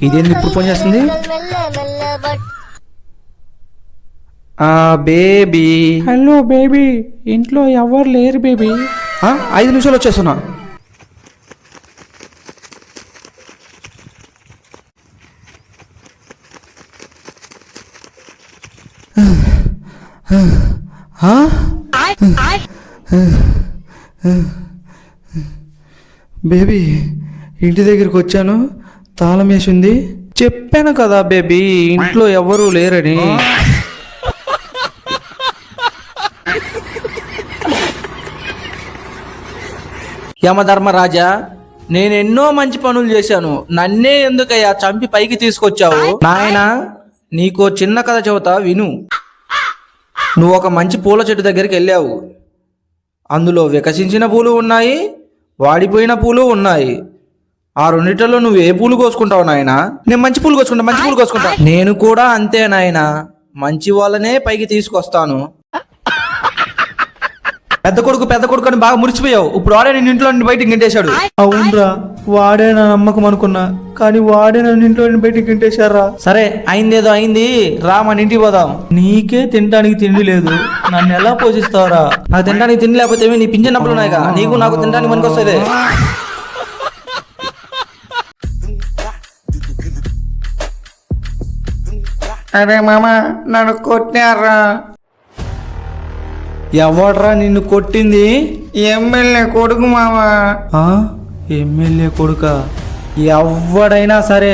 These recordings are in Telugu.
ఇదేంది ఇప్పుడు ఫోన్ చేస్తుంది? బేబీ. హలో బేబీ, ఇంట్లో ఎవరు లేరు బేబీ. 5 నిమిషాలు వచ్చేస్తున్నా. బేబీ, ఇంటి దగ్గరికి వచ్చాను, తాళం వేసింది. చెప్పాను కదా బేబీ, ఇంట్లో ఎవరూ లేరని. యమధర్మరాజా, నేను ఎన్నో మంచి పనులు చేశాను, నన్నే ఎందుకయ్యా చంపి పైకి తీసుకొచ్చావు? నాయనా, నీకో చిన్న కథ చెబుతా విను. నువ్వు ఒక మంచి పూల చెట్టు దగ్గరికి వెళ్ళావు. అందులో వికసించిన పూలు ఉన్నాయి, వాడిపోయిన పూలు ఉన్నాయి. ఆ రెండిట్లో నువ్వు ఏ పూలు కోసుకుంటావు నాయనా? నేను మంచి పూలు కోసుకుంటా. నేను కూడా అంతే నాయనా, మంచి వాళ్ళనే పైకి తీసుకొస్తాను. పెద్ద కొడుకు అని బాగా మురిచిపోయావు. ఇప్పుడు వాడే నేను ఇంట్లో నుండి బయటికి గింటేశాడు. అవునరా, వాడే నా నమ్మకం అనుకున్నా, కానీ వాడే నన్ను ఇంట్లో నుండి బయటికి గింటేశారా. సరే, అయిందేదో అయింది, రా మన ఇంటికి పోదాం. నీకే తినడానికి తిండి లేదు, నన్ను ఎలా పోషిస్తావరా? నాకు తినడానికి తిండి లేకపోతే నీ పింఛన్ నప్పులు ఉన్నాయిగా, నీకు నాకు తినడానికి మనకు వస్తుంది. అరే మామ, నన్ను కొట్టారా. ఎవడ్రా నిన్ను కొట్టింది? ఎమ్మెల్యే కొడుకు మామ. ఎమ్మెల్యే కొడుక? ఎవడైనా సరే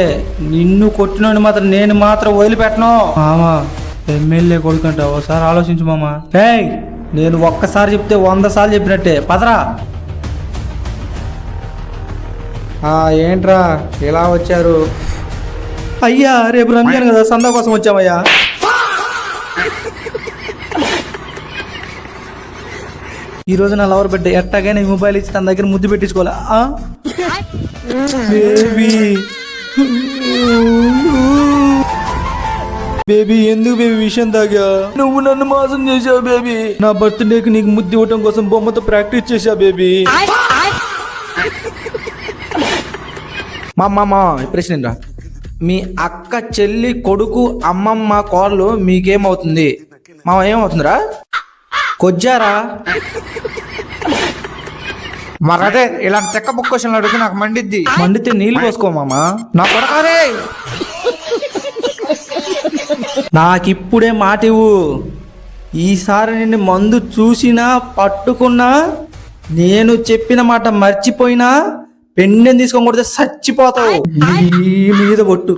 నిన్ను కొట్టినోని మాత్రం నేను మాత్రం వదిలిపెట్టను. మామా, ఎమ్మెల్యే కొడుకు అంట, ఒకసారి ఆలోచించు మామా. నేను ఒక్కసారి చెప్తే 100 సార్లు చెప్పినట్టే. పదరా. ఏంట్రా ఇలా వచ్చారు? అయ్యా, రేపు రంజాన్ కదా, సందా కోసం వచ్చామయ్యా. ఈ రోజు నా లవర్ బిడ్డ ఎట్టాగైనా మొబైల్ ఇచ్చి తన దగ్గర ముద్దు పెట్టించుకోవాలా? బేబీ, ఎందుకు బేబీ విషయం తాగా? నువ్వు నన్ను మోసం చేసావు బేబీ. నా బర్త్డేకి నీకు ముద్దు ఇవ్వటం కోసం బొమ్మతో ప్రాక్టీస్ చేశా బేబీ. మా ప్రశ్న రా. మీ అక్క, చెల్లి, కొడుకు, అమ్మమ్మ, కోడలు మీకేమవుతుంది? ఏమవుతుందిరా? కొజ్జారా? మరదే ఇలాంటి చెక్క బుక్ క్వశ్చన్లు అడిగితే నాకు మండిద్ది. మండితే నీళ్ళు పోసుకో మామా. నా కొడకారే, నాకిప్పుడే మాట ఇవ్వు. ఈసారి నిన్ను మందు చూసినా పట్టుకున్నా, నేను చెప్పిన మాట మర్చిపోయినా, పెండెని తీసుకొని కొడితే చచ్చిపోతావు. నీ మీద ఒట్టు,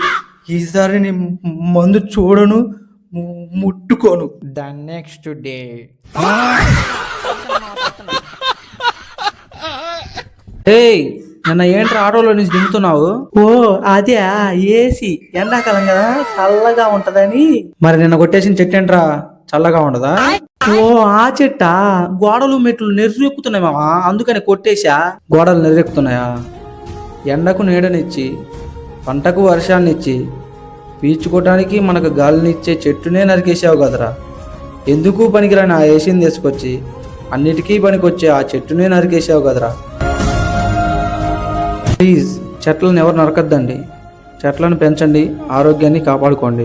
ఈసారి నీ మందు చూడను, ముట్టుకోను. The next day. నిన్న ఏంట్రా ఆటోలో నుంచి దిగుతున్నావు? అదే ఏసీ, ఎండాకాలం కదా, చల్లగా ఉంటదని. మరి నిన్న కొట్టేసిన చెట్టు ఏంట్రా, చల్లగా ఉండదా? ఆ చెట్ట గోడలు మెట్లు నెర్రెక్కుతున్నాయి మామా, అందుకని కొట్టేశా. గోడలు నెర్రెక్కుతున్నాయా? ఎండకు నీడనిచ్చి, పంటకు వర్షాన్నిచ్చి, పీల్చుకోవటానికి మనకు గాలినిచ్చే చెట్టునే నరికేసావు కదరా. ఎందుకు పనికిరాని ఆ ఏసీని తీసుకొచ్చి అన్నిటికీ పనికొచ్చే ఆ చెట్టునే నరికేసావు కదరా. ప్లీజ్, చెట్లను ఎవరు నరకద్దండి. చెట్లను పెంచండి, ఆరోగ్యాన్ని కాపాడుకోండి.